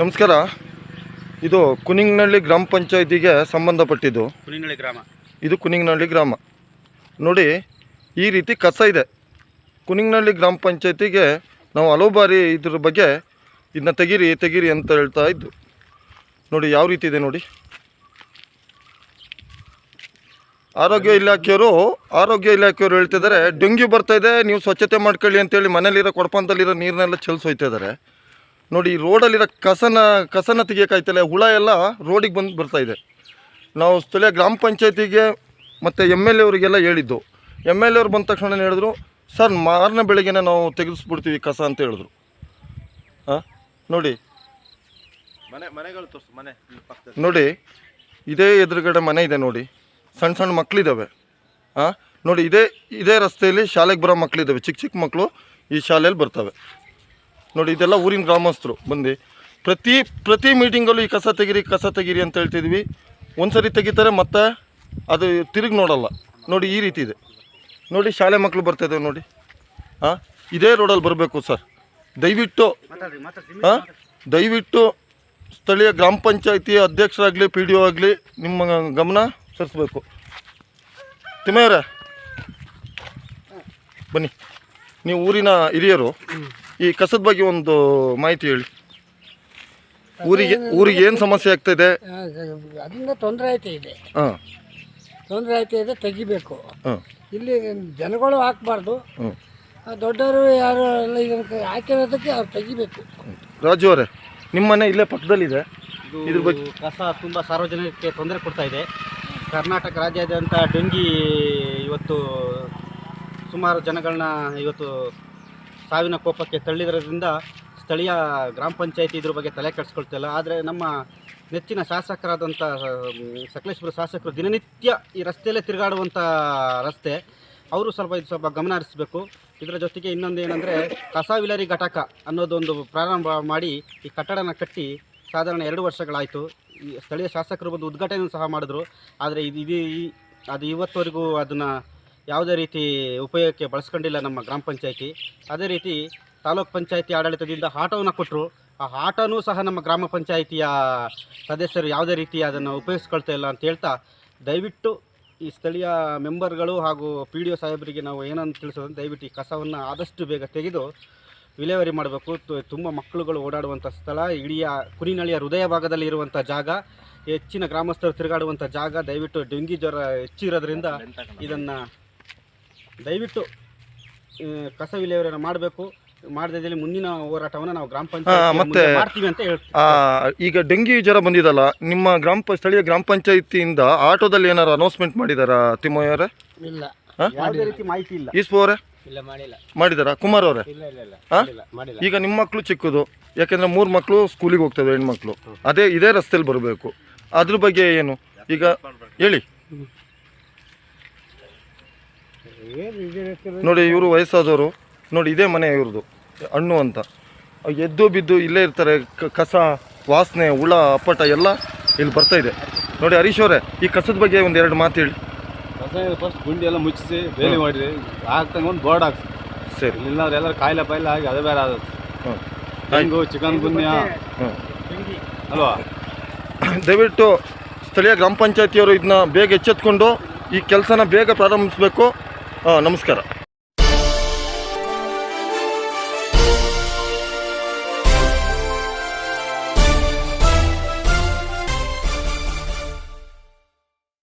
ನಮಸ್ಕಾರ. ಇದು ಕುನಿಂಗನಹಳ್ಳಿ ಗ್ರಾಮ ಪಂಚಾಯತಿಗೆ ಸಂಬಂಧಪಟ್ಟಿದ್ದು. ಕುನಿಂಗನಹಳ್ಳಿ ಗ್ರಾಮ ಇದು ಕುನಿಂಗನಹಳ್ಳಿ ಗ್ರಾಮ. ನೋಡಿ, ಈ ರೀತಿ ಕಸ ಇದೆ. ಕುನಿಂಗನಹಳ್ಳಿ ಗ್ರಾಮ ಪಂಚಾಯತಿಗೆ ನಾವು ಹಲವು ಬಾರಿ ಇದ್ರ ಬಗ್ಗೆ ಇದನ್ನ ತೆಗೀರಿ ಅಂತ ಹೇಳ್ತಾ ಇದ್ದು. ನೋಡಿ ಯಾವ ರೀತಿ ಇದೆ ನೋಡಿ. ಆರೋಗ್ಯ ಇಲಾಖೆಯವರು ಹೇಳ್ತಿದ್ದಾರೆ ಡೆಂಗ್ಯೂ ಬರ್ತಾಯಿದೆ, ನೀವು ಸ್ವಚ್ಛತೆ ಮಾಡ್ಕೊಳ್ಳಿ ಅಂತೇಳಿ ಮನೇಲಿರೋ ಕೊಡಪಾನದಲ್ಲಿರೋ ನೀರನ್ನೆಲ್ಲ ಚೆಲ್ಸೋಯ್ತಾ ಇದ್ದಾರೆ. ನೋಡಿ, ಈ ರೋಡಲ್ಲಿರೋ ಕಸನ ತೆಗಿಯೋಕ್ಕಾಯ್ತಲ್ಲ, ಹುಳ ಎಲ್ಲ ರೋಡಿಗೆ ಬಂದು ಬರ್ತಾಯಿದೆ. ನಾವು ಸ್ಥಳೀಯ ಗ್ರಾಮ ಪಂಚಾಯತಿಗೆ ಮತ್ತು MLA ಅವರಿಗೆಲ್ಲ ಹೇಳಿದ್ದು. MLA ಅವ್ರು ಬಂದ ತಕ್ಷಣ ಹೇಳಿದ್ರು, ಸರ್ ಮಾರನೇ ಬೆಳಗ್ಗೆನೇ ನಾವು ತೆಗೆದಿಸ್ಬಿಡ್ತೀವಿ ಕಸ ಅಂತ ಹೇಳಿದ್ರು. ನೋಡಿ ನೋಡಿ, ಇದೇ ಎದುರುಗಡೆ ಮನೆ ಇದೆ ನೋಡಿ, ಸಣ್ಣ ಮಕ್ಕಳಿದ್ದಾವೆ. ನೋಡಿ, ಇದೇ ರಸ್ತೆಯಲ್ಲಿ ಶಾಲೆಗೆ ಬರೋ ಮಕ್ಕಳಿದ್ದಾವೆ, ಚಿಕ್ಕ ಮಕ್ಕಳು ಈ ಶಾಲೆಯಲ್ಲಿ ಬರ್ತವೆ. ನೋಡಿ, ಇದೆಲ್ಲ ಊರಿನ ಗ್ರಾಮಸ್ಥರು ಬಂದು ಪ್ರತಿ ಮೀಟಿಂಗಲ್ಲೂ ಈ ಕಸ ತೆಗೀರಿ ಅಂತ ಹೇಳ್ತಿದ್ವಿ. ಒಂದು ಸರಿ ತೆಗಿತಾರೆ, ಮತ್ತೆ ಅದು ತಿರುಗಿ ನೋಡಲ್ಲ. ನೋಡಿ ಈ ರೀತಿ ಇದೆ ನೋಡಿ, ಶಾಲೆ ಮಕ್ಕಳು ಬರ್ತಾಯಿದ್ದಾವೆ ನೋಡಿ. ಇದೇ ರೋಡಲ್ಲಿ ಬರಬೇಕು ಸರ್. ದಯವಿಟ್ಟು ಸ್ಥಳೀಯ ಗ್ರಾಮ ಪಂಚಾಯತಿ ಅಧ್ಯಕ್ಷರಾಗಲಿ PDO ಆಗಲಿ ನಿಮ್ಮ ಗಮನ ಸರಿಸಬೇಕು. ತಿಮ್ಮಯ್ಯವರೇ ಬನ್ನಿ, ನೀವು ಊರಿನ ಹಿರಿಯರು, ಈ ಕಸದ ಬಗ್ಗೆ ಒಂದು ಮಾಹಿತಿ ಹೇಳಿ. ಊರಿಗೆ ಏನು ಸಮಸ್ಯೆ ಆಗ್ತಾಯಿದೆ? ಅದರಿಂದ ತೊಂದರೆ ಇದೆ, ತೆಗಿಬೇಕು. ಇಲ್ಲಿ ಜನಗಳು ಹಾಕ್ಬಾರ್ದು, ದೊಡ್ಡವರು ಯಾರು ಎಲ್ಲ ಇದಕ್ಕೆ ಹಾಕಿರೋದಕ್ಕೆ ಅವ್ರು ತೆಗಿಬೇಕು. ರಾಜು ಅವರೇ, ನಿಮ್ಮ ಮನೆ ಇಲ್ಲೇ ಪಕ್ಕದಲ್ಲಿದೆ. ಇದ್ರ ಬಗ್ಗೆ ಕಸ ತುಂಬ ಸಾರ್ವಜನಿಕರಿಗೆ ತೊಂದರೆ ಕೊಡ್ತಾ ಇದೆ. ಕರ್ನಾಟಕ ರಾಜ್ಯಾದ್ಯಂತ ಡೆಂಗಿ ಇವತ್ತು ಸುಮಾರು ಜನಗಳನ್ನ ಇವತ್ತು ಸಾವಿನ ಕೋಪಕ್ಕೆ ತಳ್ಳಿದ್ರಿಂದ ಸ್ಥಳೀಯ ಗ್ರಾಮ ಪಂಚಾಯತಿ ಇದ್ರ ಬಗ್ಗೆ ತಲೆ ಕೆಡಿಸ್ಕೊಳ್ತಿಲ್ಲ. ಆದರೆ ನಮ್ಮ ನೆಚ್ಚಿನ ಶಾಸಕರಾದಂಥ ಸಕಲೇಶಪುರ ಶಾಸಕರು ದಿನನಿತ್ಯ ಈ ರಸ್ತೆಯಲ್ಲೇ ತಿರುಗಾಡುವಂಥ ರಸ್ತೆ, ಅವರು ಸ್ವಲ್ಪ ಗಮನ ಹರಿಸಬೇಕು. ಇದರ ಜೊತೆಗೆ ಇನ್ನೊಂದು ಏನಂದರೆ, ಕಸ ವಿಲೇವಾರಿ ಘಟಕ ಅನ್ನೋದೊಂದು ಪ್ರಾರಂಭ ಮಾಡಿ ಈ ಕಟ್ಟಡನ ಕಟ್ಟಿ ಸಾಧಾರಣ 2 ವರ್ಷಗಳಾಯಿತು. ಈ ಸ್ಥಳೀಯ ಶಾಸಕರು ಬಂದು ಉದ್ಘಾಟನೆ ಸಹ ಮಾಡಿದ್ರು. ಆದರೆ ಅದು ಇವತ್ತವರೆಗೂ ಅದನ್ನು ಯಾವುದೇ ರೀತಿ ಉಪಯೋಗಕ್ಕೆ ಬಳಸ್ಕೊಂಡಿಲ್ಲ ನಮ್ಮ ಗ್ರಾಮ ಪಂಚಾಯತಿ. ಅದೇ ರೀತಿ ತಾಲೂಕ್ ಪಂಚಾಯತಿ ಆಡಳಿತದಿಂದ ಆಟೋವನ್ನು ಕೊಟ್ಟರು. ಆ ಆಟೋನೂ ಸಹ ನಮ್ಮ ಗ್ರಾಮ ಪಂಚಾಯಿತಿಯ ಸದಸ್ಯರು ಯಾವುದೇ ರೀತಿ ಅದನ್ನು ಉಪಯೋಗಿಸ್ಕೊಳ್ತಾ ಇಲ್ಲ ಅಂತ ಹೇಳ್ತಾ, ದಯವಿಟ್ಟು ಈ ಸ್ಥಳೀಯ ಮೆಂಬರ್ಗಳು ಹಾಗೂ PDO ಸಾಹೇಬರಿಗೆ ನಾವು ಏನಂತ ತಿಳಿಸೋದು, ದಯವಿಟ್ಟು ಈ ಕಸವನ್ನು ಆದಷ್ಟು ಬೇಗ ತೆಗೆದು ವಿಲೇವಾರಿ ಮಾಡಬೇಕು. ತುಂಬ ಮಕ್ಕಳುಗಳು ಓಡಾಡುವಂಥ ಸ್ಥಳ, ಇಡೀ ಕುನಿನಹಳ್ಳಿಯ ಹೃದಯ ಭಾಗದಲ್ಲಿ ಇರುವಂಥ ಜಾಗ, ಹೆಚ್ಚಿನ ಗ್ರಾಮಸ್ಥರು ತಿರುಗಾಡುವಂಥ ಜಾಗ. ದಯವಿಟ್ಟು ಡೆಂಗಿ ಜ್ವರ ಹೆಚ್ಚಿರೋದ್ರಿಂದ ಇದನ್ನು ದಯವಿಟ್ಟು ಕಸ ವಿಲೇವಾರಿಯನ್ನು ಮಾಡಬೇಕು. ಮಾಡದಿದ್ದಲ್ಲಿ ಮುಂದಿನ ಹೋರಾಟವನ್ನು ನಾವು ಗ್ರಾಮ ಪಂಚಾಯತ್ ಮಾಡ್ತೀವಿ ಅಂತ ಹೇಳ್ತೀವಿ. ಈಗ ಡೆಂಗಿ ಜ್ವರ ಬಂದಿದಲ್ಲ, ನಿಮ್ಮ ಸ್ಥಳೀಯ ಗ್ರಾಮ ಪಂಚಾಯತಿಯಿಂದ ಆಟೋದಲ್ಲಿ ಏನಾರು ಅನೌನ್ಸ್ಮೆಂಟ್ ಮಾಡಿದಾರಾ ತಿಮ್ಮಯ್ಯವರೇ? ಇಲ್ಲ, ಯಾವುದೇ ರೀತಿ ಮಾಹಿತಿ ಇಲ್ಲ. ಈಸ್ಪು ಅವರೇ ಮಾಡಿದಾರಾ? ಕುಮಾರ್ ಅವರೇ? ಈಗ ನಿಮ್ಮ ಮಕ್ಕಳು ಚಿಕ್ಕದು, ಯಾಕೆಂದರೆ 3 ಮಕ್ಕಳು ಸ್ಕೂಲಿಗೆ ಹೋಗ್ತವೆ, ಹೆಣ್ಮಕ್ಳು. ಇದೇ ರಸ್ತೆಯಲ್ಲಿ ಬರಬೇಕು. ಅದ್ರ ಬಗ್ಗೆ ಏನು ಈಗ ಹೇಳಿ. ನೋಡಿ, ಇವರು ವಯಸ್ಸಾದವರು. ನೋಡಿ, ಇದೇ ಮನೆ ಇವ್ರದ್ದು, ಹಣ್ಣು ಅಂತ. ಎದ್ದು ಬಿದ್ದು ಇಲ್ಲೇ ಇರ್ತಾರೆ. ಕಸ ವಾಸನೆ, ಹುಳ ಅಪ್ಪಟ ಎಲ್ಲ ಇಲ್ಲಿ ಬರ್ತಾಯಿದೆ. ನೋಡಿ ಹರೀಶ್ ಅವರೇ, ಈ ಕಸದ ಬಗ್ಗೆ ಒಂದು 2 ಮಾತು ಹೇಳಿ. ಕಸ ಫಸ್ಟ್ ಗುಂಡಿ ಎಲ್ಲ ಮುಚ್ಚಿಸಿ ಬೇಲಿ ಮಾಡಿರಿ, ಆಗ್ತಂಗೆ ಒಂದು ಬೋರ್ಡ್ ಹಾಕ್ಸಿ. ಸರಿ, ಇಲ್ಲ ಎಲ್ಲರೂ ಕಾಯಿಲೆ ಆಗಿ ಅದೇ ಬೇರೆ ಆಗುತ್ತೆ. ಡೆಂಗು, ಚಿಕನ್ ಗುನ್ಯ ಅಲ್ವಾ? ದಯವಿಟ್ಟು ಸ್ಥಳೀಯ ಗ್ರಾಮ ಪಂಚಾಯತಿಯವರು ಇದನ್ನ ಬೇಗ ಎಚ್ಚೆತ್ಕೊಂಡು ಈ ಕೆಲಸನ ಬೇಗ ಪ್ರಾರಂಭಿಸಬೇಕು. ನಮಸ್ಕಾರ.